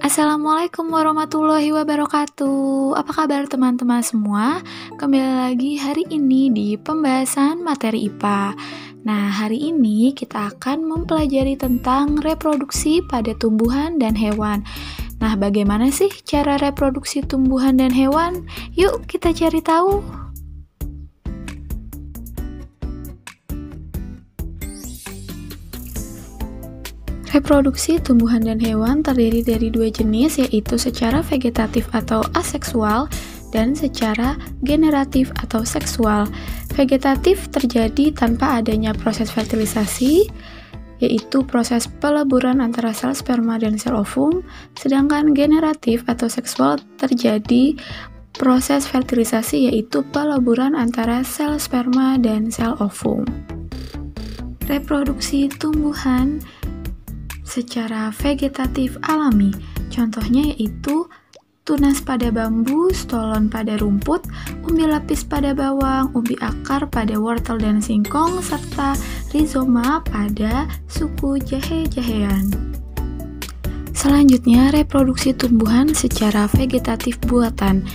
Assalamualaikum warahmatullahi wabarakatuh. Apa kabar teman-teman semua? Kembali lagi hari ini di pembahasan materi IPA. Nah, hari ini kita akan mempelajari tentang reproduksi pada tumbuhan dan hewan. Nah, bagaimana sih cara reproduksi tumbuhan dan hewan? Yuk kita cari tahu. Reproduksi tumbuhan dan hewan terdiri dari dua jenis, yaitu secara vegetatif atau aseksual dan secara generatif atau seksual. Vegetatif terjadi tanpa adanya proses fertilisasi, yaitu proses peleburan antara sel sperma dan sel ovum, sedangkan generatif atau seksual terjadi proses fertilisasi, yaitu peleburan antara sel sperma dan sel ovum. Reproduksi tumbuhan secara vegetatif alami, contohnya yaitu tunas pada bambu, stolon pada rumput, umbi lapis pada bawang, umbi akar pada wortel dan singkong, serta rizoma pada suku jahe-jahean. Selanjutnya, reproduksi tumbuhan secara vegetatif buatan.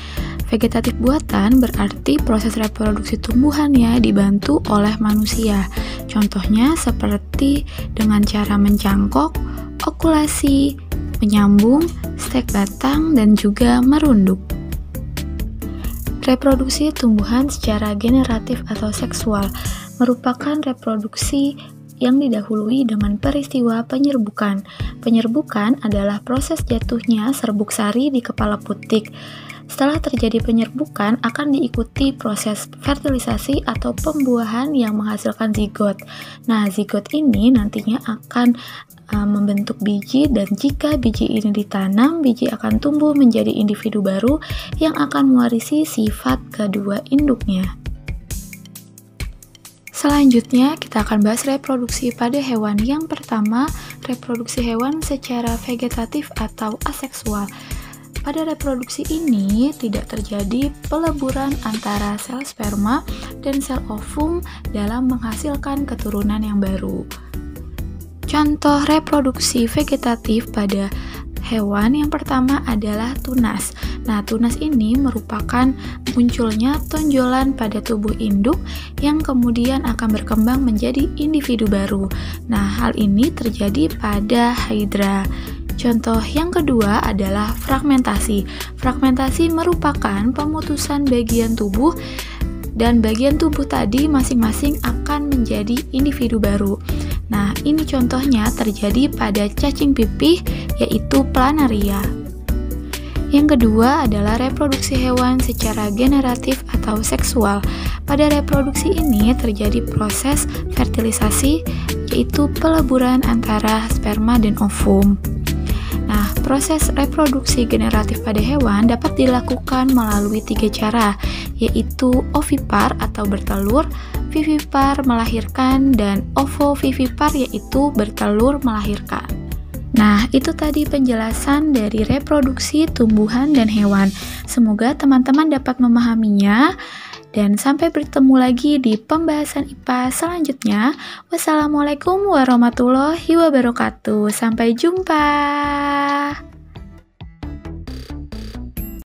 Vegetatif buatan berarti proses reproduksi tumbuhannya dibantu oleh manusia. Contohnya seperti dengan cara mencangkok, okulasi, menyambung, stek batang, dan juga merunduk. Reproduksi tumbuhan secara generatif atau seksual merupakan reproduksi yang didahului dengan peristiwa penyerbukan. Penyerbukan adalah proses jatuhnya serbuk sari di kepala putik. Setelah terjadi penyerbukan, akan diikuti proses fertilisasi atau pembuahan yang menghasilkan zigot. Nah, zigot ini nantinya akan membentuk biji, dan jika biji ini ditanam, biji akan tumbuh menjadi individu baru yang akan mewarisi sifat kedua induknya. Selanjutnya, kita akan bahas reproduksi pada hewan. Yang pertama, reproduksi hewan secara vegetatif atau aseksual. Pada reproduksi ini tidak terjadi peleburan antara sel sperma dan sel ovum dalam menghasilkan keturunan yang baru. Contoh reproduksi vegetatif pada hewan yang pertama adalah tunas. Nah, tunas ini merupakan munculnya tonjolan pada tubuh induk yang kemudian akan berkembang menjadi individu baru. Nah, hal ini terjadi pada hydra. Contoh yang kedua adalah fragmentasi. Fragmentasi merupakan pemutusan bagian tubuh, dan bagian tubuh tadi masing-masing akan menjadi individu baru. Nah, ini contohnya terjadi pada cacing pipih, yaitu planaria. Yang kedua adalah reproduksi hewan secara generatif atau seksual. Pada reproduksi ini terjadi proses fertilisasi, yaitu peleburan antara sperma dan ovum. Nah, proses reproduksi generatif pada hewan dapat dilakukan melalui 3 cara, yaitu ovipar atau bertelur, vivipar melahirkan, dan ovovivipar yaitu bertelur melahirkan. Nah, itu tadi penjelasan dari reproduksi tumbuhan dan hewan. Semoga teman-teman dapat memahaminya. Dan sampai bertemu lagi di pembahasan IPA selanjutnya. Wassalamualaikum warahmatullahi wabarakatuh. Sampai jumpa.